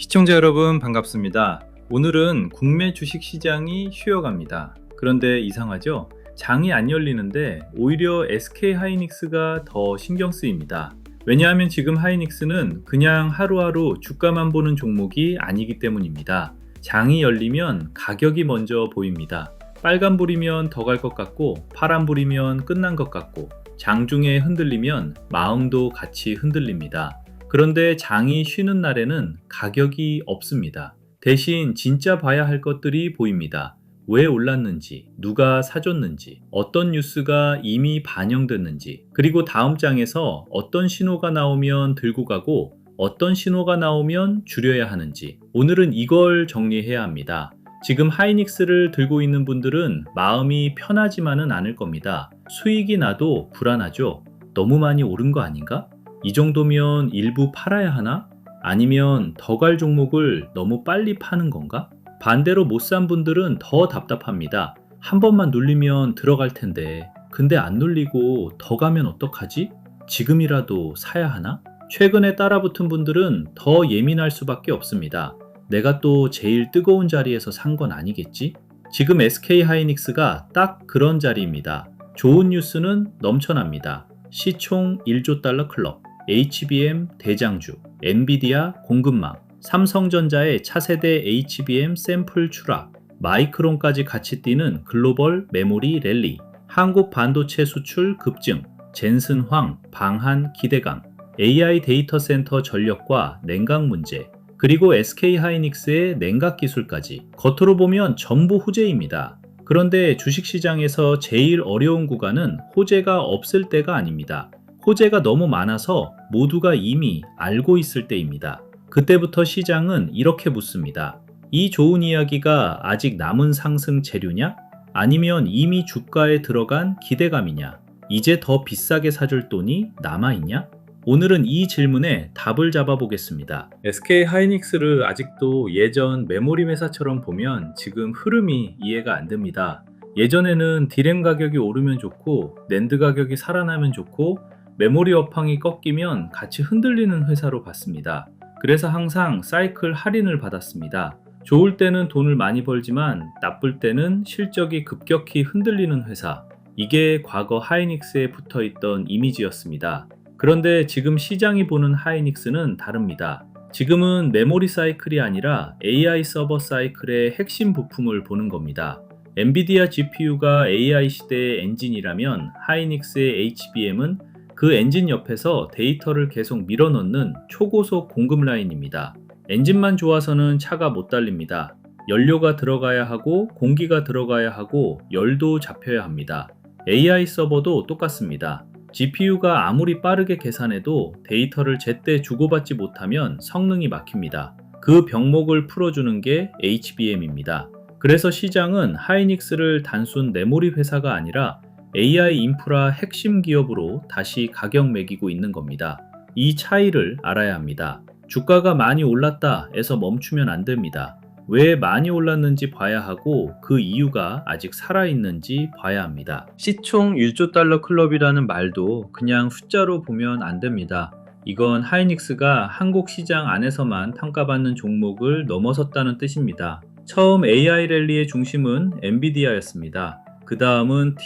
시청자 여러분 반갑습니다. 오늘은 국내 주식시장이 쉬어갑니다. 그런데 이상하죠? 장이 안 열리는데 오히려 SK하이닉스가 더 신경 쓰입니다. 왜냐하면 지금 하이닉스는 그냥 하루하루 주가만 보는 종목이 아니기 때문입니다. 장이 열리면 가격이 먼저 보입니다. 빨간불이면 더 갈 것 같고 파란불이면 끝난 것 같고 장중에 흔들리면 마음도 같이 흔들립니다. 그런데 장이 쉬는 날에는 가격이 없습니다. 대신 진짜 봐야 할 것들이 보입니다. 왜 올랐는지, 누가 사줬는지, 어떤 뉴스가 이미 반영됐는지, 그리고 다음 장에서 어떤 신호가 나오면 들고 가고 어떤 신호가 나오면 줄여야 하는지, 오늘은 이걸 정리해야 합니다. 지금 하이닉스를 들고 있는 분들은 마음이 편하지만은 않을 겁니다. 수익이 나도 불안하죠? 너무 많이 오른 거 아닌가? 이 정도면 일부 팔아야 하나? 아니면 더 갈 종목을 너무 빨리 파는 건가? 반대로 못 산 분들은 더 답답합니다. 한 번만 눌리면 들어갈 텐데 근데 안 눌리고 더 가면 어떡하지? 지금이라도 사야 하나? 최근에 따라붙은 분들은 더 예민할 수밖에 없습니다. 내가 또 제일 뜨거운 자리에서 산 건 아니겠지? 지금 SK하이닉스가 딱 그런 자리입니다. 좋은 뉴스는 넘쳐납니다. 시총 1조 달러 클럽, HBM 대장주, 엔비디아 공급망, 삼성전자의 차세대 HBM 샘플 추락, 마이크론까지 같이 뛰는 글로벌 메모리 랠리, 한국 반도체 수출 급증, 젠슨황 방한 기대감, AI 데이터 센터 전력과 냉각 문제, 그리고 SK하이닉스의 냉각 기술까지 겉으로 보면 전부 호재입니다. 그런데 주식시장에서 제일 어려운 구간은 호재가 없을 때가 아닙니다. 호재가 너무 많아서 모두가 이미 알고 있을 때입니다. 그때부터 시장은 이렇게 묻습니다. 이 좋은 이야기가 아직 남은 상승 재료냐? 아니면 이미 주가에 들어간 기대감이냐? 이제 더 비싸게 사줄 돈이 남아있냐? 오늘은 이 질문에 답을 잡아보겠습니다. SK하이닉스를 아직도 예전 메모리 회사처럼 보면 지금 흐름이 이해가 안 됩니다. 예전에는 디램 가격이 오르면 좋고 낸드 가격이 살아나면 좋고 메모리 업황이 꺾이면 같이 흔들리는 회사로 봤습니다. 그래서 항상 사이클 할인을 받았습니다. 좋을 때는 돈을 많이 벌지만 나쁠 때는 실적이 급격히 흔들리는 회사. 이게 과거 하이닉스에 붙어있던 이미지였습니다. 그런데 지금 시장이 보는 하이닉스는 다릅니다. 지금은 메모리 사이클이 아니라 AI 서버 사이클의 핵심 부품을 보는 겁니다. 엔비디아 GPU가 AI 시대의 엔진이라면 하이닉스의 HBM은 그 엔진 옆에서 데이터를 계속 밀어넣는 초고속 공급 라인입니다. 엔진만 좋아서는 차가 못 달립니다. 연료가 들어가야 하고 공기가 들어가야 하고 열도 잡혀야 합니다. AI 서버도 똑같습니다. GPU가 아무리 빠르게 계산해도 데이터를 제때 주고받지 못하면 성능이 막힙니다. 그 병목을 풀어주는 게 HBM입니다. 그래서 시장은 하이닉스를 단순 메모리 회사가 아니라 AI 인프라 핵심 기업으로 다시 가격 매기고 있는 겁니다. 이 차이를 알아야 합니다. 주가가 많이 올랐다에서 멈추면 안 됩니다. 왜 많이 올랐는지 봐야 하고 그 이유가 아직 살아있는지 봐야 합니다. 시총 1조 달러 클럽이라는 말도 그냥 숫자로 보면 안 됩니다. 이건 하이닉스가 한국 시장 안에서만 평가받는 종목을 넘어섰다는 뜻입니다. 처음 AI 랠리의 중심은 엔비디아였습니다. 그 다음은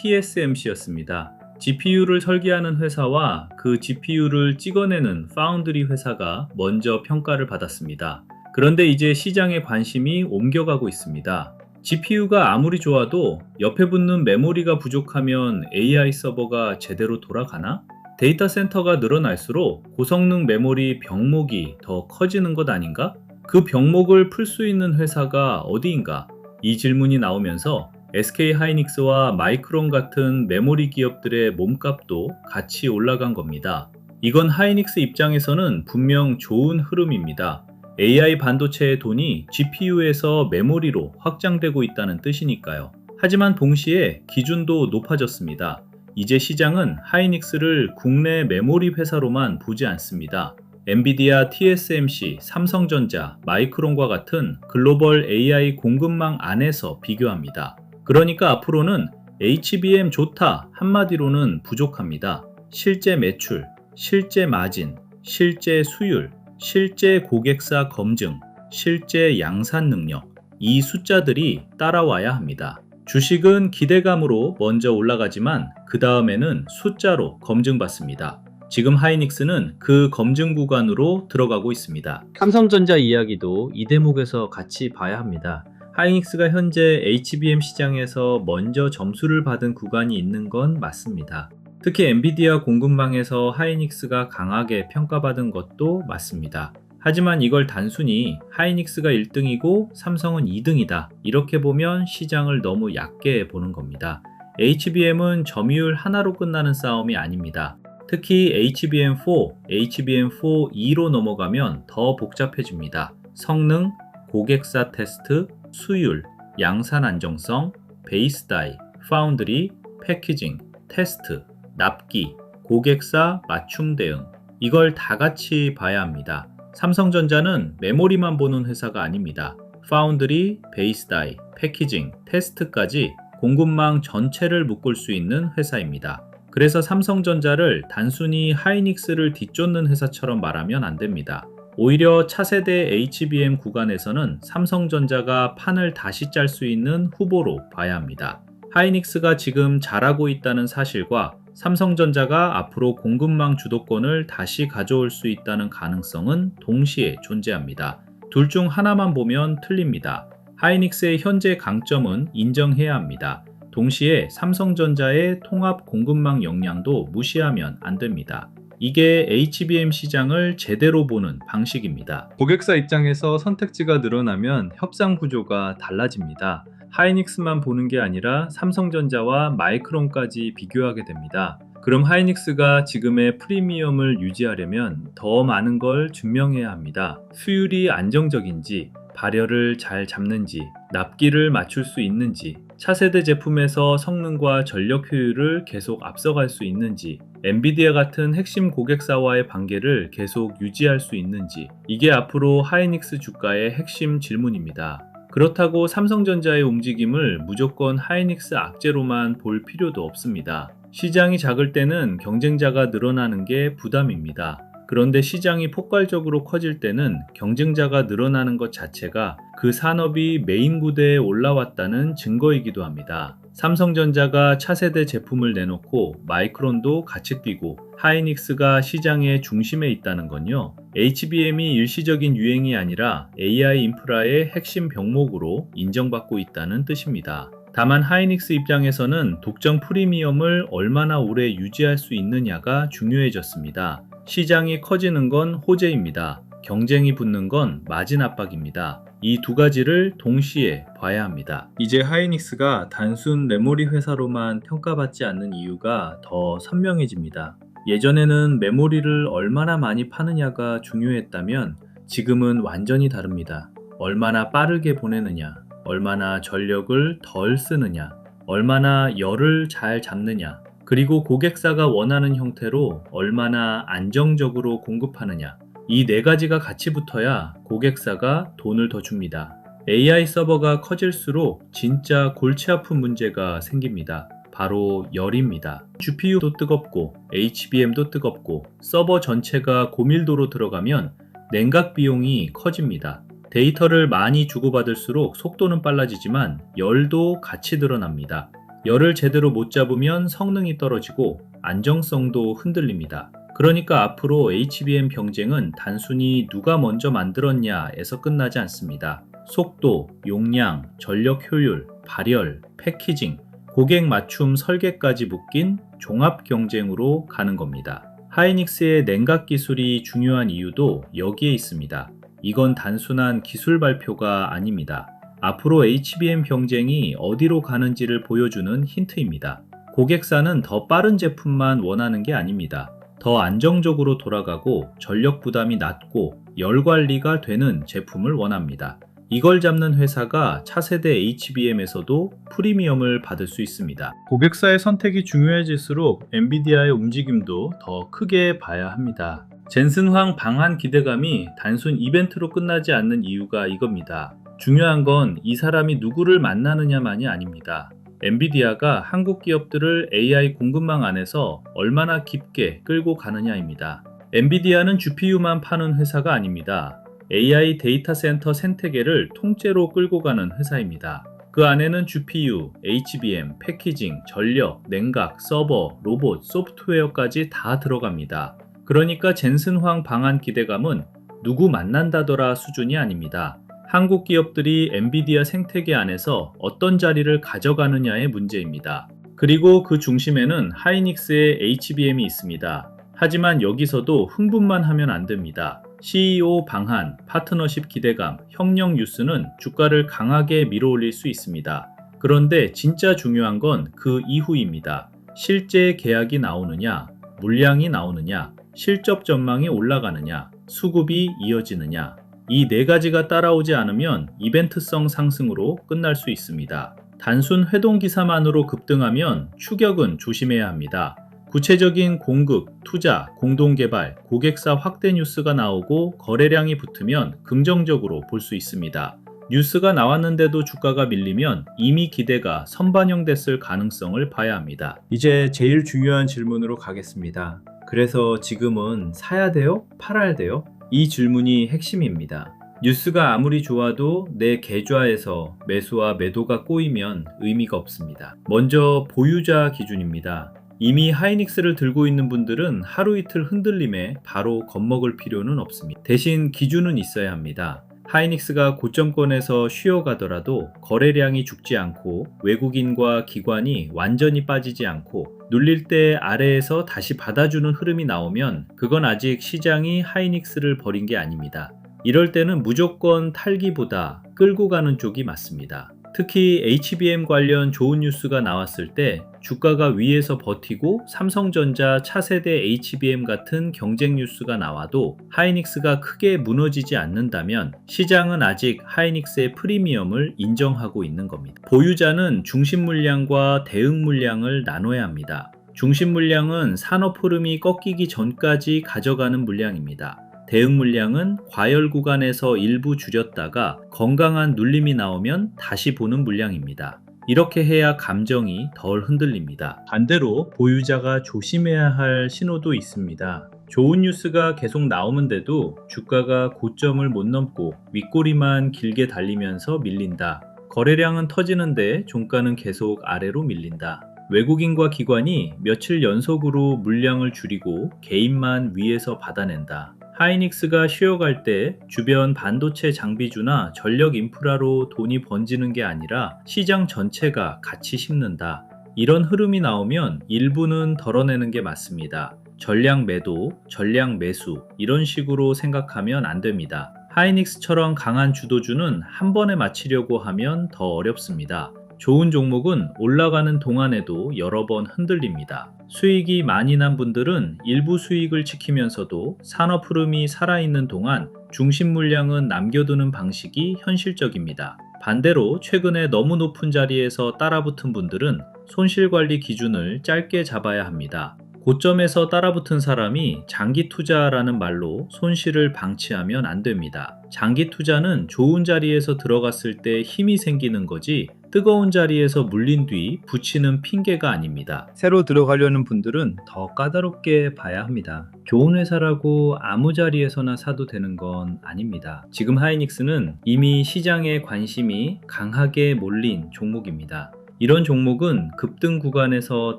TSMC였습니다. GPU를 설계하는 회사와 그 GPU를 찍어내는 파운드리 회사가 먼저 평가를 받았습니다. 그런데 이제 시장의 관심이 옮겨가고 있습니다. GPU가 아무리 좋아도 옆에 붙는 메모리가 부족하면 AI 서버가 제대로 돌아가나? 데이터 센터가 늘어날수록 고성능 메모리 병목이 더 커지는 것 아닌가? 그 병목을 풀 수 있는 회사가 어디인가? 이 질문이 나오면서 SK하이닉스와 마이크론 같은 메모리 기업들의 몸값도 같이 올라간 겁니다. 이건 하이닉스 입장에서는 분명 좋은 흐름입니다. AI 반도체의 돈이 GPU에서 메모리로 확장되고 있다는 뜻이니까요. 하지만 동시에 기준도 높아졌습니다. 이제 시장은 하이닉스를 국내 메모리 회사로만 보지 않습니다. 엔비디아, TSMC, 삼성전자, 마이크론과 같은 글로벌 AI 공급망 안에서 비교합니다. 그러니까 앞으로는 HBM 좋다 한마디로는 부족합니다. 실제 매출, 실제 마진, 실제 수율, 실제 고객사 검증, 실제 양산 능력, 이 숫자들이 따라와야 합니다. 주식은 기대감으로 먼저 올라가지만 그 다음에는 숫자로 검증받습니다. 지금 하이닉스는 그 검증 구간으로 들어가고 있습니다. 삼성전자 이야기도 이 대목에서 같이 봐야 합니다. 하이닉스가 현재 HBM 시장에서 먼저 점수를 받은 구간이 있는 건 맞습니다. 특히 엔비디아 공급망에서 하이닉스가 강하게 평가받은 것도 맞습니다. 하지만 이걸 단순히 하이닉스가 1등이고 삼성은 2등이다 이렇게 보면 시장을 너무 얕게 보는 겁니다. HBM은 점유율 하나로 끝나는 싸움이 아닙니다. 특히 HBM4, HBM4E로 넘어가면 더 복잡해집니다. 성능, 고객사 테스트, 수율, 양산 안정성, 베이스 다이, 파운드리, 패키징, 테스트, 납기, 고객사 맞춤 대응 이걸 다 같이 봐야 합니다. 삼성전자는 메모리만 보는 회사가 아닙니다. 파운드리, 베이스 다이, 패키징, 테스트까지 공급망 전체를 묶을 수 있는 회사입니다. 그래서 삼성전자를 단순히 하이닉스를 뒤쫓는 회사처럼 말하면 안 됩니다. 오히려 차세대 HBM 구간에서는 삼성전자가 판을 다시 짤 수 있는 후보로 봐야 합니다. 하이닉스가 지금 잘하고 있다는 사실과 삼성전자가 앞으로 공급망 주도권을 다시 가져올 수 있다는 가능성은 동시에 존재합니다. 둘 중 하나만 보면 틀립니다. 하이닉스의 현재 강점은 인정해야 합니다. 동시에 삼성전자의 통합 공급망 역량도 무시하면 안 됩니다. 이게 HBM 시장을 제대로 보는 방식입니다. 고객사 입장에서 선택지가 늘어나면 협상 구조가 달라집니다. 하이닉스만 보는 게 아니라 삼성전자와 마이크론까지 비교하게 됩니다. 그럼 하이닉스가 지금의 프리미엄을 유지하려면 더 많은 걸 증명해야 합니다. 수율이 안정적인지, 발열을 잘 잡는지, 납기를 맞출 수 있는지, 차세대 제품에서 성능과 전력 효율을 계속 앞서갈 수 있는지, 엔비디아 같은 핵심 고객사와의 관계를 계속 유지할 수 있는지, 이게 앞으로 하이닉스 주가의 핵심 질문입니다. 그렇다고 삼성전자의 움직임을 무조건 하이닉스 악재로만 볼 필요도 없습니다. 시장이 작을 때는 경쟁자가 늘어나는 게 부담입니다. 그런데 시장이 폭발적으로 커질 때는 경쟁자가 늘어나는 것 자체가 그 산업이 메인 구대에 올라왔다는 증거이기도 합니다. 삼성전자가 차세대 제품을 내놓고 마이크론도 같이 뛰고 하이닉스가 시장의 중심에 있다는 건요. HBM이 일시적인 유행이 아니라 AI 인프라의 핵심 병목으로 인정받고 있다는 뜻입니다. 다만 하이닉스 입장에서는 독점 프리미엄을 얼마나 오래 유지할 수 있느냐가 중요해졌습니다. 시장이 커지는 건 호재입니다. 경쟁이 붙는 건 마진 압박입니다. 이 두 가지를 동시에 봐야 합니다. 이제 하이닉스가 단순 메모리 회사로만 평가받지 않는 이유가 더 선명해집니다. 예전에는 메모리를 얼마나 많이 파느냐가 중요했다면 지금은 완전히 다릅니다. 얼마나 빠르게 보내느냐, 얼마나 전력을 덜 쓰느냐, 얼마나 열을 잘 잡느냐, 그리고 고객사가 원하는 형태로 얼마나 안정적으로 공급하느냐, 이 네 가지가 같이 붙어야 고객사가 돈을 더 줍니다. AI 서버가 커질수록 진짜 골치 아픈 문제가 생깁니다. 바로 열입니다. GPU도 뜨겁고 HBM도 뜨겁고 서버 전체가 고밀도로 들어가면 냉각 비용이 커집니다. 데이터를 많이 주고받을수록 속도는 빨라지지만 열도 같이 늘어납니다. 열을 제대로 못 잡으면 성능이 떨어지고 안정성도 흔들립니다. 그러니까 앞으로 HBM 경쟁은 단순히 누가 먼저 만들었냐에서 끝나지 않습니다. 속도, 용량, 전력 효율, 발열, 패키징, 고객 맞춤 설계까지 묶인 종합 경쟁으로 가는 겁니다. 하이닉스의 냉각 기술이 중요한 이유도 여기에 있습니다. 이건 단순한 기술 발표가 아닙니다. 앞으로 HBM 경쟁이 어디로 가는지를 보여주는 힌트입니다. 고객사는 더 빠른 제품만 원하는 게 아닙니다. 더 안정적으로 돌아가고 전력 부담이 낮고 열 관리가 되는 제품을 원합니다. 이걸 잡는 회사가 차세대 HBM에서도 프리미엄을 받을 수 있습니다. 고객사의 선택이 중요해질수록 엔비디아의 움직임도 더 크게 봐야 합니다. 젠슨 황 방한 기대감이 단순 이벤트로 끝나지 않는 이유가 이겁니다. 중요한 건 이 사람이 누구를 만나느냐만이 아닙니다. 엔비디아가 한국 기업들을 AI 공급망 안에서 얼마나 깊게 끌고 가느냐입니다. 엔비디아는 GPU만 파는 회사가 아닙니다. AI 데이터 센터 생태계를 통째로 끌고 가는 회사입니다. 그 안에는 GPU, HBM, 패키징, 전력, 냉각, 서버, 로봇, 소프트웨어까지 다 들어갑니다. 그러니까 젠슨 황 방한 기대감은 누구 만난다더라 수준이 아닙니다. 한국 기업들이 엔비디아 생태계 안에서 어떤 자리를 가져가느냐의 문제입니다. 그리고 그 중심에는 하이닉스의 HBM이 있습니다. 하지만 여기서도 흥분만 하면 안 됩니다. CEO 방한, 파트너십 기대감, 형령 뉴스는 주가를 강하게 밀어올릴 수 있습니다. 그런데 진짜 중요한 건 그 이후입니다. 실제 계약이 나오느냐, 물량이 나오느냐, 실적 전망이 올라가느냐, 수급이 이어지느냐. 이 네 가지가 따라오지 않으면 이벤트성 상승으로 끝날 수 있습니다. 단순 회동 기사만으로 급등하면 추격은 조심해야 합니다. 구체적인 공급, 투자, 공동개발, 고객사 확대 뉴스가 나오고 거래량이 붙으면 긍정적으로 볼 수 있습니다. 뉴스가 나왔는데도 주가가 밀리면 이미 기대가 선반영됐을 가능성을 봐야 합니다. 이제 제일 중요한 질문으로 가겠습니다. 그래서 지금은 사야 돼요? 팔아야 돼요? 이 질문이 핵심입니다. 뉴스가 아무리 좋아도 내 계좌에서 매수와 매도가 꼬이면 의미가 없습니다. 먼저 보유자 기준입니다. 이미 하이닉스를 들고 있는 분들은 하루 이틀 흔들림에 바로 겁먹을 필요는 없습니다. 대신 기준은 있어야 합니다. 하이닉스가 고점권에서 쉬어가더라도 거래량이 죽지 않고 외국인과 기관이 완전히 빠지지 않고 눌릴 때 아래에서 다시 받아주는 흐름이 나오면 그건 아직 시장이 하이닉스를 버린 게 아닙니다. 이럴 때는 무조건 탈기보다 끌고 가는 쪽이 맞습니다. 특히 HBM 관련 좋은 뉴스가 나왔을 때 주가가 위에서 버티고 삼성전자 차세대 HBM 같은 경쟁 뉴스가 나와도 하이닉스가 크게 무너지지 않는다면 시장은 아직 하이닉스의 프리미엄을 인정하고 있는 겁니다. 보유자는 중심 물량과 대응 물량을 나눠야 합니다. 중심 물량은 산업 흐름이 꺾이기 전까지 가져가는 물량입니다. 대응 물량은 과열 구간에서 일부 줄였다가 건강한 눌림이 나오면 다시 보는 물량입니다. 이렇게 해야 감정이 덜 흔들립니다. 반대로 보유자가 조심해야 할 신호도 있습니다. 좋은 뉴스가 계속 나오는데도 주가가 고점을 못 넘고 윗꼬리만 길게 달리면서 밀린다. 거래량은 터지는데 종가는 계속 아래로 밀린다. 외국인과 기관이 며칠 연속으로 물량을 줄이고 개인만 위에서 받아낸다. 하이닉스가 쉬어갈 때 주변 반도체 장비주나 전력 인프라로 돈이 번지는 게 아니라 시장 전체가 같이 식는다. 이런 흐름이 나오면 일부는 덜어내는 게 맞습니다. 전량 매도, 전량 매수 이런 식으로 생각하면 안 됩니다. 하이닉스처럼 강한 주도주는 한 번에 맞히려고 하면 더 어렵습니다. 좋은 종목은 올라가는 동안에도 여러 번 흔들립니다. 수익이 많이 난 분들은 일부 수익을 지키면서도 산업 흐름이 살아있는 동안 중심 물량은 남겨두는 방식이 현실적입니다. 반대로 최근에 너무 높은 자리에서 따라붙은 분들은 손실관리 기준을 짧게 잡아야 합니다. 고점에서 따라붙은 사람이 장기 투자라는 말로 손실을 방치하면 안 됩니다. 장기 투자는 좋은 자리에서 들어갔을 때 힘이 생기는 거지 뜨거운 자리에서 물린 뒤 붙이는 핑계가 아닙니다. 새로 들어가려는 분들은 더 까다롭게 봐야 합니다. 좋은 회사라고 아무 자리에서나 사도 되는 건 아닙니다. 지금 하이닉스는 이미 시장의 관심이 강하게 몰린 종목입니다. 이런 종목은 급등 구간에서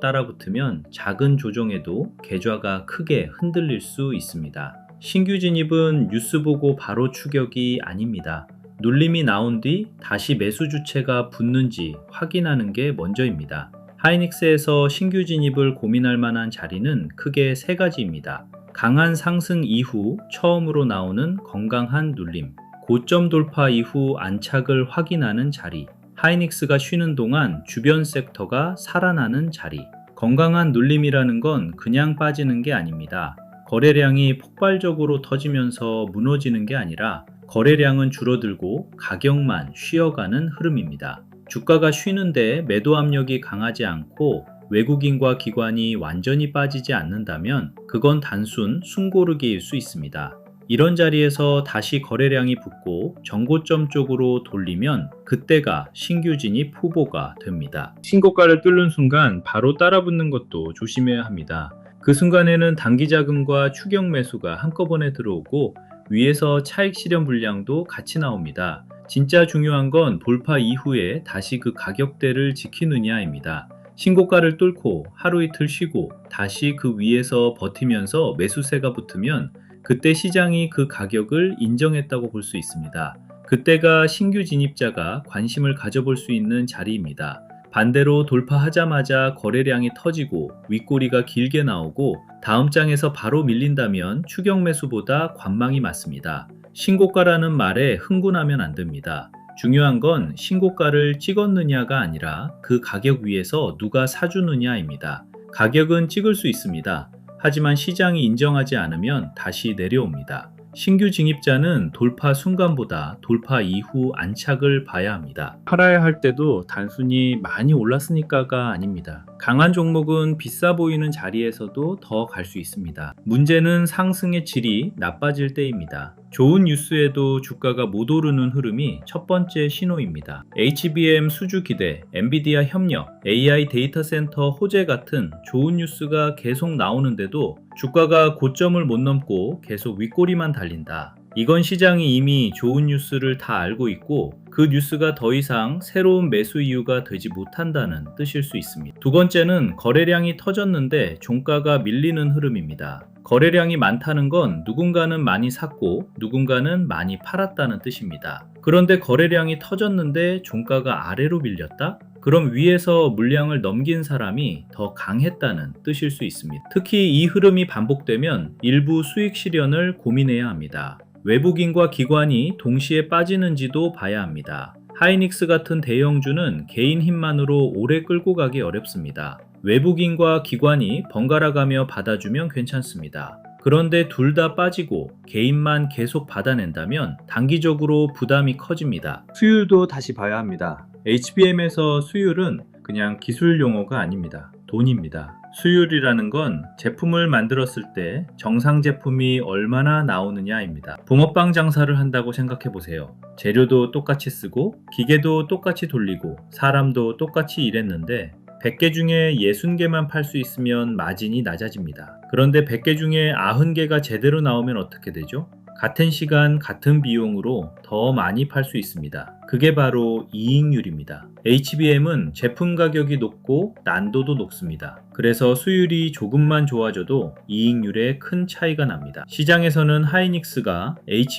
따라붙으면 작은 조정에도 계좌가 크게 흔들릴 수 있습니다. 신규 진입은 뉴스 보고 바로 추격이 아닙니다. 눌림이 나온 뒤 다시 매수 주체가 붙는지 확인하는 게 먼저입니다. 하이닉스에서 신규 진입을 고민할 만한 자리는 크게 세 가지입니다. 강한 상승 이후 처음으로 나오는 건강한 눌림, 고점 돌파 이후 안착을 확인하는 자리, 하이닉스가 쉬는 동안 주변 섹터가 살아나는 자리. 건강한 눌림이라는 건 그냥 빠지는 게 아닙니다. 거래량이 폭발적으로 터지면서 무너지는 게 아니라 거래량은 줄어들고 가격만 쉬어가는 흐름입니다. 주가가 쉬는데 매도 압력이 강하지 않고 외국인과 기관이 완전히 빠지지 않는다면 그건 단순 숨고르기일 수 있습니다. 이런 자리에서 다시 거래량이 붙고 정고점 쪽으로 돌리면 그때가 신규 진입 후보가 됩니다. 신고가를 뚫는 순간 바로 따라붙는 것도 조심해야 합니다. 그 순간에는 단기 자금과 추격 매수가 한꺼번에 들어오고 위에서 차익 실현 분량도 같이 나옵니다. 진짜 중요한 건 돌파 이후에 다시 그 가격대를 지키느냐입니다. 신고가를 뚫고 하루 이틀 쉬고 다시 그 위에서 버티면서 매수세가 붙으면 그때 시장이 그 가격을 인정했다고 볼 수 있습니다. 그때가 신규 진입자가 관심을 가져볼 수 있는 자리입니다. 반대로 돌파하자마자 거래량이 터지고 윗꼬리가 길게 나오고 다음 장에서 바로 밀린다면 추격 매수보다 관망이 맞습니다. 신고가라는 말에 흥분하면 안 됩니다. 중요한 건 신고가를 찍었느냐가 아니라 그 가격 위에서 누가 사주느냐입니다. 가격은 찍을 수 있습니다. 하지만 시장이 인정하지 않으면 다시 내려옵니다. 신규 진입자는 돌파 순간보다 돌파 이후 안착을 봐야 합니다. 팔아야 할 때도 단순히 많이 올랐으니까가 아닙니다. 강한 종목은 비싸 보이는 자리에서도 더 갈 수 있습니다. 문제는 상승의 질이 나빠질 때입니다. 좋은 뉴스에도 주가가 못 오르는 흐름이 첫 번째 신호입니다. HBM 수주 기대, 엔비디아 협력, AI 데이터 센터 호재 같은 좋은 뉴스가 계속 나오는데도 주가가 고점을 못 넘고 계속 윗꼬리만 달린다. 이건 시장이 이미 좋은 뉴스를 다 알고 있고 그 뉴스가 더 이상 새로운 매수 이유가 되지 못한다는 뜻일 수 있습니다. 두 번째는 거래량이 터졌는데 종가가 밀리는 흐름입니다. 거래량이 많다는 건 누군가는 많이 샀고 누군가는 많이 팔았다는 뜻입니다. 그런데 거래량이 터졌는데 종가가 아래로 밀렸다? 그럼 위에서 물량을 넘긴 사람이 더 강했다는 뜻일 수 있습니다. 특히 이 흐름이 반복되면 일부 수익 실현을 고민해야 합니다. 외국인과 기관이 동시에 빠지는지도 봐야 합니다. 하이닉스 같은 대형주는 개인 힘만으로 오래 끌고 가기 어렵습니다. 외국인과 기관이 번갈아 가며 받아주면 괜찮습니다. 그런데 둘 다 빠지고 개인만 계속 받아낸다면 단기적으로 부담이 커집니다. 수율도 다시 봐야 합니다. HBM에서 수율은 그냥 기술 용어가 아닙니다. 돈입니다. 수율이라는 건 제품을 만들었을 때 정상 제품이 얼마나 나오느냐입니다. 붕어빵 장사를 한다고 생각해 보세요. 재료도 똑같이 쓰고 기계도 똑같이 돌리고 사람도 똑같이 일했는데 100개 중에 60개만 팔 수 있으면 마진이 낮아집니다. 그런데 100개 중에 90개가 제대로 나오면 어떻게 되죠? 같은 시간, 같은 비용으로 더 많이 팔 수 있습니다. 그게 바로 이익률입니다. HBM은 제품 가격이 높고 난도도 높습니다. 그래서 수율이 조금만 좋아져도 이익률에 큰 차이가 납니다. 시장에서는 하이닉스가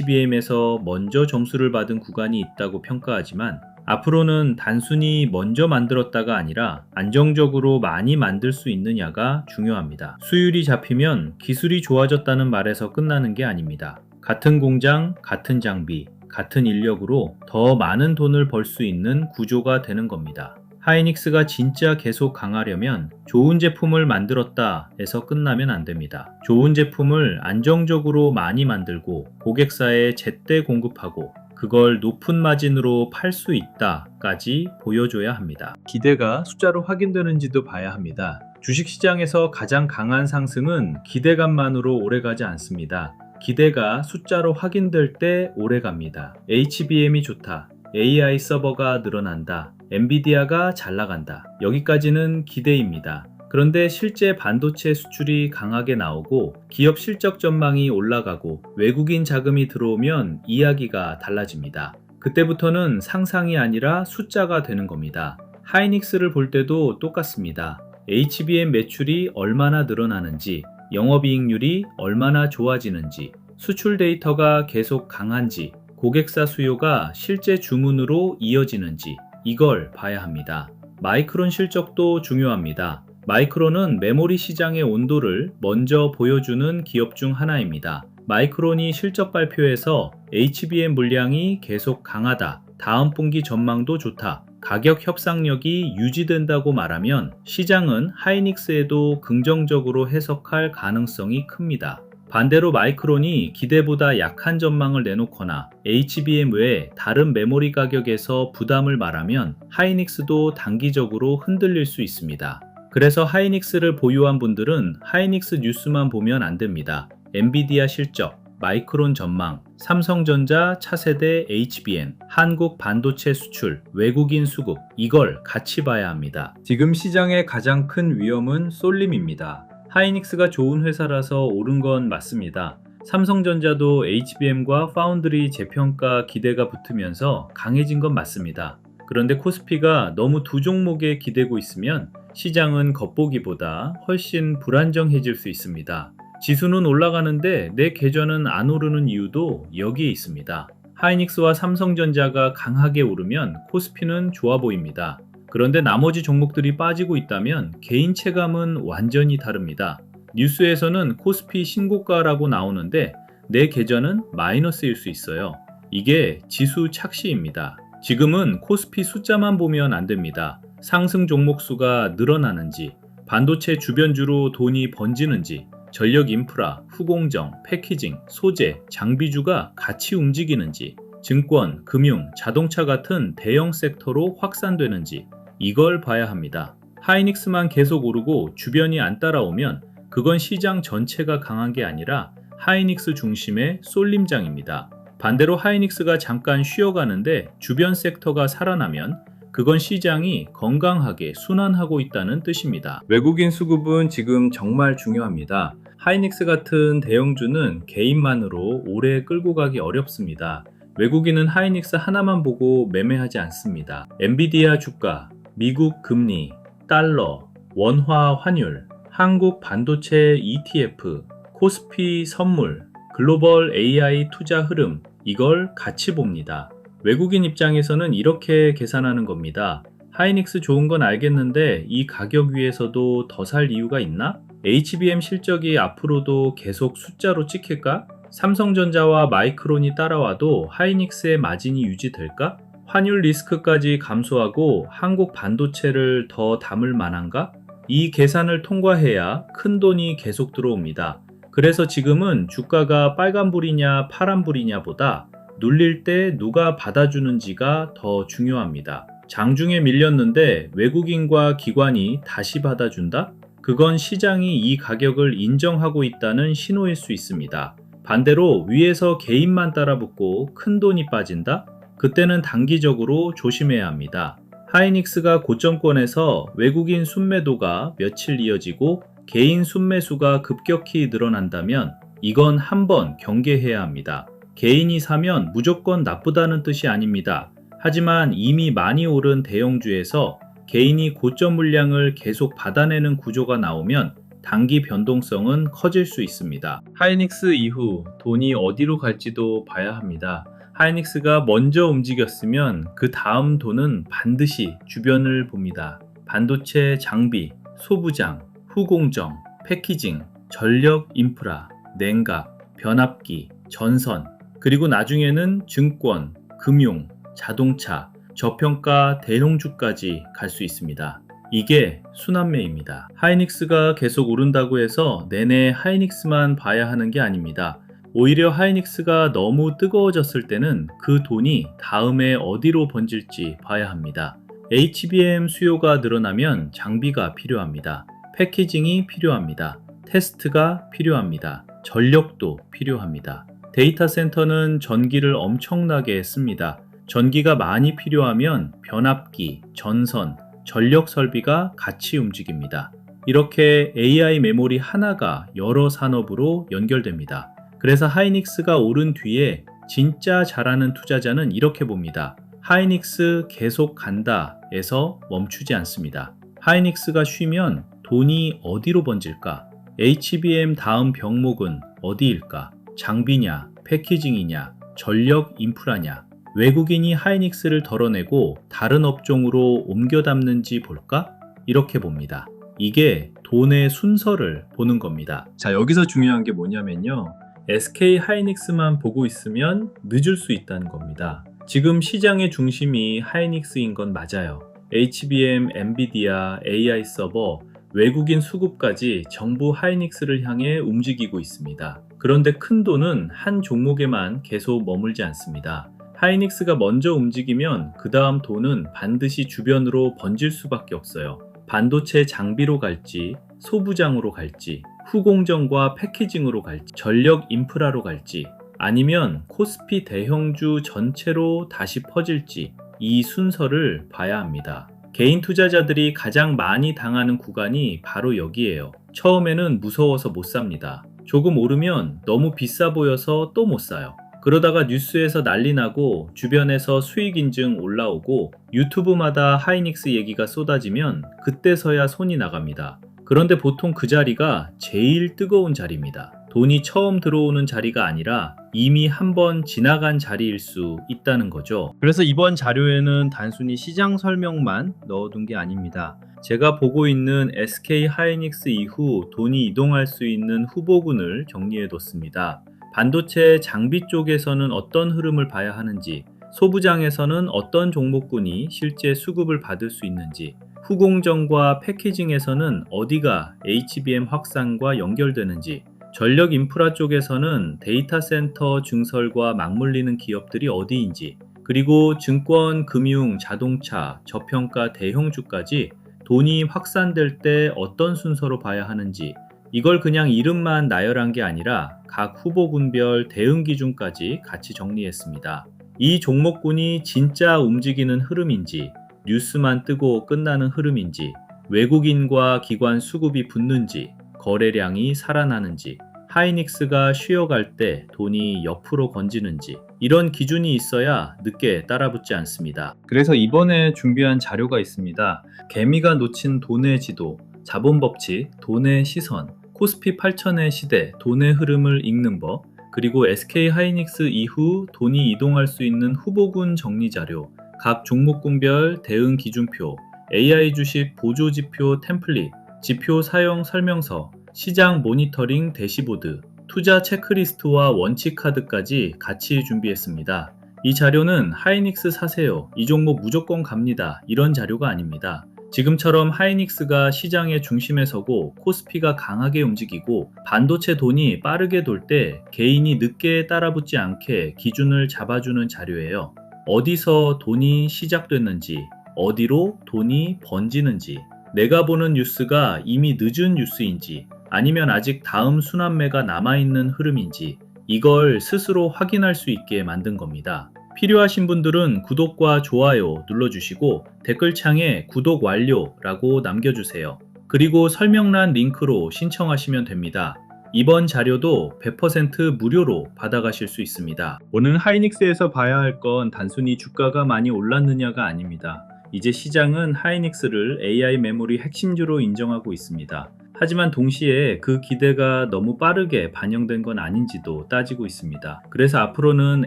HBM에서 먼저 점수를 받은 구간이 있다고 평가하지만 앞으로는 단순히 먼저 만들었다가 아니라 안정적으로 많이 만들 수 있느냐가 중요합니다. 수율이 잡히면 기술이 좋아졌다는 말에서 끝나는 게 아닙니다. 같은 공장, 같은 장비, 같은 인력으로 더 많은 돈을 벌 수 있는 구조가 되는 겁니다. 하이닉스가 진짜 계속 강하려면 좋은 제품을 만들었다 해서 끝나면 안 됩니다. 좋은 제품을 안정적으로 많이 만들고 고객사에 제때 공급하고 그걸 높은 마진으로 팔 수 있다까지 보여줘야 합니다. 기대가 숫자로 확인되는지도 봐야 합니다. 주식시장에서 가장 강한 상승은 기대감만으로 오래가지 않습니다. 기대가 숫자로 확인될 때 오래갑니다. HBM이 좋다. AI 서버가 늘어난다. 엔비디아가 잘 나간다. 여기까지는 기대입니다. 그런데 실제 반도체 수출이 강하게 나오고 기업 실적 전망이 올라가고 외국인 자금이 들어오면 이야기가 달라집니다. 그때부터는 상상이 아니라 숫자가 되는 겁니다. 하이닉스를 볼 때도 똑같습니다. HBM 매출이 얼마나 늘어나는지, 영업이익률이 얼마나 좋아지는지, 수출 데이터가 계속 강한지, 고객사 수요가 실제 주문으로 이어지는지 이걸 봐야 합니다. 마이크론 실적도 중요합니다. 마이크론은 메모리 시장의 온도를 먼저 보여주는 기업 중 하나입니다. 마이크론이 실적 발표에서 HBM 물량이 계속 강하다, 다음 분기 전망도 좋다, 가격 협상력이 유지된다고 말하면 시장은 하이닉스에도 긍정적으로 해석할 가능성이 큽니다. 반대로 마이크론이 기대보다 약한 전망을 내놓거나 HBM 외에 다른 메모리 가격에서 부담을 말하면 하이닉스도 단기적으로 흔들릴 수 있습니다. 그래서 하이닉스를 보유한 분들은 하이닉스 뉴스만 보면 안 됩니다. 엔비디아 실적, 마이크론 전망, 삼성전자 차세대 HBM, 한국 반도체 수출, 외국인 수급 이걸 같이 봐야 합니다. 지금 시장의 가장 큰 위험은 쏠림입니다. 하이닉스가 좋은 회사라서 오른 건 맞습니다. 삼성전자도 HBM과 파운드리 재평가 기대가 붙으면서 강해진 건 맞습니다. 그런데 코스피가 너무 두 종목에 기대고 있으면 시장은 겉보기보다 훨씬 불안정해질 수 있습니다. 지수는 올라가는데 내 계좌는 안 오르는 이유도 여기에 있습니다. 하이닉스와 삼성전자가 강하게 오르면 코스피는 좋아 보입니다. 그런데 나머지 종목들이 빠지고 있다면 개인 체감은 완전히 다릅니다. 뉴스에서는 코스피 신고가라고 나오는데 내 계좌는 마이너스일 수 있어요. 이게 지수 착시입니다. 지금은 코스피 숫자만 보면 안 됩니다. 상승 종목 수가 늘어나는지, 반도체 주변주로 돈이 번지는지, 전력 인프라, 후공정, 패키징, 소재, 장비주가 같이 움직이는지, 증권, 금융, 자동차 같은 대형 섹터로 확산되는지 이걸 봐야 합니다. 하이닉스만 계속 오르고 주변이 안 따라오면 그건 시장 전체가 강한 게 아니라 하이닉스 중심의 쏠림장입니다. 반대로 하이닉스가 잠깐 쉬어가는데 주변 섹터가 살아나면 그건 시장이 건강하게 순환하고 있다는 뜻입니다. 외국인 수급은 지금 정말 중요합니다. 하이닉스 같은 대형주는 개인만으로 오래 끌고 가기 어렵습니다. 외국인은 하이닉스 하나만 보고 매매하지 않습니다. 엔비디아 주가, 미국 금리, 달러, 원화 환율, 한국 반도체 ETF, 코스피 선물, 글로벌 AI 투자 흐름, 이걸 같이 봅니다. 외국인 입장에서는 이렇게 계산하는 겁니다. 하이닉스 좋은 건 알겠는데 이 가격 위에서도 더 살 이유가 있나? HBM 실적이 앞으로도 계속 숫자로 찍힐까? 삼성전자와 마이크론이 따라와도 하이닉스의 마진이 유지될까? 환율 리스크까지 감소하고 한국 반도체를 더 담을 만한가? 이 계산을 통과해야 큰 돈이 계속 들어옵니다. 그래서 지금은 주가가 빨간불이냐 파란불이냐 보다 눌릴 때 누가 받아주는지가 더 중요합니다. 장중에 밀렸는데 외국인과 기관이 다시 받아준다? 그건 시장이 이 가격을 인정하고 있다는 신호일 수 있습니다. 반대로 위에서 개인만 따라붙고 큰 돈이 빠진다? 그때는 단기적으로 조심해야 합니다. 하이닉스가 고점권에서 외국인 순매도가 며칠 이어지고 개인 순매수가 급격히 늘어난다면 이건 한번 경계해야 합니다. 개인이 사면 무조건 나쁘다는 뜻이 아닙니다. 하지만 이미 많이 오른 대형주에서 개인이 고점 물량을 계속 받아내는 구조가 나오면 단기 변동성은 커질 수 있습니다. 하이닉스 이후 돈이 어디로 갈지도 봐야 합니다. 하이닉스가 먼저 움직였으면 그 다음 돈은 반드시 주변을 봅니다. 반도체 장비, 소부장, 후공정, 패키징, 전력 인프라, 냉각, 변압기, 전선, 그리고 나중에는 증권, 금융, 자동차, 저평가 대형주까지 갈 수 있습니다. 이게 순환매입니다. 하이닉스가 계속 오른다고 해서 내내 하이닉스만 봐야 하는 게 아닙니다. 오히려 하이닉스가 너무 뜨거워졌을 때는 그 돈이 다음에 어디로 번질지 봐야 합니다. HBM 수요가 늘어나면 장비가 필요합니다. 패키징이 필요합니다. 테스트가 필요합니다. 전력도 필요합니다. 데이터 센터는 전기를 엄청나게 씁니다. 전기가 많이 필요하면 변압기, 전선, 전력 설비가 같이 움직입니다. 이렇게 AI 메모리 하나가 여러 산업으로 연결됩니다. 그래서 하이닉스가 오른 뒤에 진짜 잘하는 투자자는 이렇게 봅니다. 하이닉스 계속 간다에서 멈추지 않습니다. 하이닉스가 쉬면 돈이 어디로 번질까? HBM 다음 병목은 어디일까? 장비냐, 패키징이냐, 전력 인프라냐? 외국인이 하이닉스를 덜어내고 다른 업종으로 옮겨 담는지 볼까? 이렇게 봅니다. 이게 돈의 순서를 보는 겁니다. 자, 여기서 중요한 게 뭐냐면요. SK 하이닉스만 보고 있으면 늦을 수 있다는 겁니다. 지금 시장의 중심이 하이닉스인 건 맞아요. HBM, 엔비디아, AI 서버, 외국인 수급까지 전부 하이닉스를 향해 움직이고 있습니다. 그런데 큰 돈은 한 종목에만 계속 머물지 않습니다. 하이닉스가 먼저 움직이면 그 다음 돈은 반드시 주변으로 번질 수밖에 없어요. 반도체 장비로 갈지, 소부장으로 갈지, 후공정과 패키징으로 갈지, 전력 인프라로 갈지, 아니면 코스피 대형주 전체로 다시 퍼질지 이 순서를 봐야 합니다. 개인 투자자들이 가장 많이 당하는 구간이 바로 여기예요. 처음에는 무서워서 못 삽니다. 조금 오르면 너무 비싸 보여서 또 못 사요. 그러다가 뉴스에서 난리 나고 주변에서 수익 인증 올라오고 유튜브마다 하이닉스 얘기가 쏟아지면 그때서야 손이 나갑니다. 그런데 보통 그 자리가 제일 뜨거운 자리입니다. 돈이 처음 들어오는 자리가 아니라 이미 한번 지나간 자리일 수 있다는 거죠. 그래서 이번 자료에는 단순히 시장 설명만 넣어둔 게 아닙니다. 제가 보고 있는 SK 하이닉스 이후 돈이 이동할 수 있는 후보군을 정리해뒀습니다. 반도체 장비 쪽에서는 어떤 흐름을 봐야 하는지, 소부장에서는 어떤 종목군이 실제 수급을 받을 수 있는지, 후공정과 패키징에서는 어디가 HBM 확산과 연결되는지, 전력 인프라 쪽에서는 데이터 센터 증설과 맞물리는 기업들이 어디인지, 그리고 증권, 금융, 자동차, 저평가 대형주까지 돈이 확산될 때 어떤 순서로 봐야 하는지, 이걸 그냥 이름만 나열한 게 아니라 각 후보군별 대응 기준까지 같이 정리했습니다. 이 종목군이 진짜 움직이는 흐름인지, 뉴스만 뜨고 끝나는 흐름인지, 외국인과 기관 수급이 붙는지, 거래량이 살아나는지, 하이닉스가 쉬어갈 때 돈이 옆으로 건지는지, 이런 기준이 있어야 늦게 따라붙지 않습니다. 그래서 이번에 준비한 자료가 있습니다. 개미가 놓친 돈의 지도, 자본법칙, 돈의 시선, 코스피 8000의 시대, 돈의 흐름을 읽는 법, 그리고 SK 하이닉스 이후 돈이 이동할 수 있는 후보군 정리 자료, 각 종목군별 대응 기준표, AI 주식 보조지표 템플릿, 지표 사용 설명서, 시장 모니터링 대시보드, 투자 체크리스트와 원칙 카드까지 같이 준비했습니다. 이 자료는 하이닉스 사세요, 이 종목 무조건 갑니다, 이런 자료가 아닙니다. 지금처럼 하이닉스가 시장의 중심에 서고 코스피가 강하게 움직이고 반도체 돈이 빠르게 돌 때 개인이 늦게 따라붙지 않게 기준을 잡아주는 자료예요. 어디서 돈이 시작됐는지, 어디로 돈이 번지는지, 내가 보는 뉴스가 이미 늦은 뉴스인지, 아니면 아직 다음 순환매가 남아있는 흐름인지, 이걸 스스로 확인할 수 있게 만든 겁니다. 필요하신 분들은 구독과 좋아요 눌러주시고 댓글창에 구독 완료라고 남겨주세요. 그리고 설명란 링크로 신청하시면 됩니다. 이번 자료도 100% 무료로 받아가실 수 있습니다. 오늘 하이닉스에서 봐야 할 건 단순히 주가가 많이 올랐느냐가 아닙니다. 이제 시장은 하이닉스를 AI 메모리 핵심주로 인정하고 있습니다. 하지만 동시에 그 기대가 너무 빠르게 반영된 건 아닌지도 따지고 있습니다. 그래서 앞으로는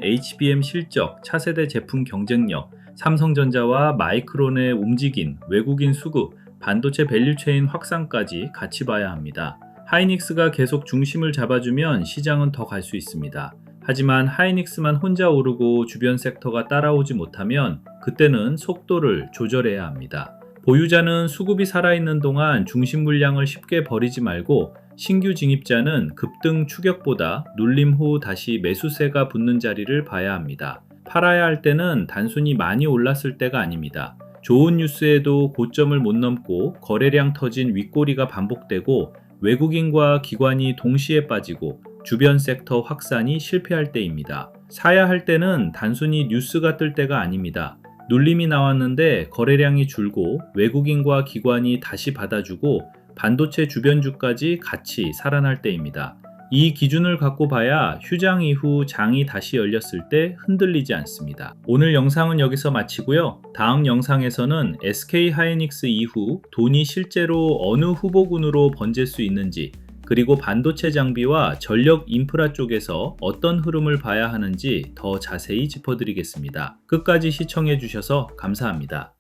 HBM 실적, 차세대 제품 경쟁력, 삼성전자와 마이크론의 움직임, 외국인 수급, 반도체 밸류체인 확산까지 같이 봐야 합니다. 하이닉스가 계속 중심을 잡아주면 시장은 더 갈 수 있습니다. 하지만 하이닉스만 혼자 오르고 주변 섹터가 따라오지 못하면 그때는 속도를 조절해야 합니다. 보유자는 수급이 살아있는 동안 중심 물량을 쉽게 버리지 말고 신규 진입자는 급등 추격보다 눌림 후 다시 매수세가 붙는 자리를 봐야 합니다. 팔아야 할 때는 단순히 많이 올랐을 때가 아닙니다. 좋은 뉴스에도 고점을 못 넘고 거래량 터진 윗꼬리가 반복되고 외국인과 기관이 동시에 빠지고 주변 섹터 확산이 실패할 때입니다. 사야 할 때는 단순히 뉴스가 뜰 때가 아닙니다. 눌림이 나왔는데 거래량이 줄고 외국인과 기관이 다시 받아주고 반도체 주변주까지 같이 살아날 때입니다. 이 기준을 갖고 봐야 휴장 이후 장이 다시 열렸을 때 흔들리지 않습니다. 오늘 영상은 여기서 마치고요. 다음 영상에서는 SK 하이닉스 이후 돈이 실제로 어느 후보군으로 번질 수 있는지, 그리고 반도체 장비와 전력 인프라 쪽에서 어떤 흐름을 봐야 하는지 더 자세히 짚어드리겠습니다. 끝까지 시청해 주셔서 감사합니다.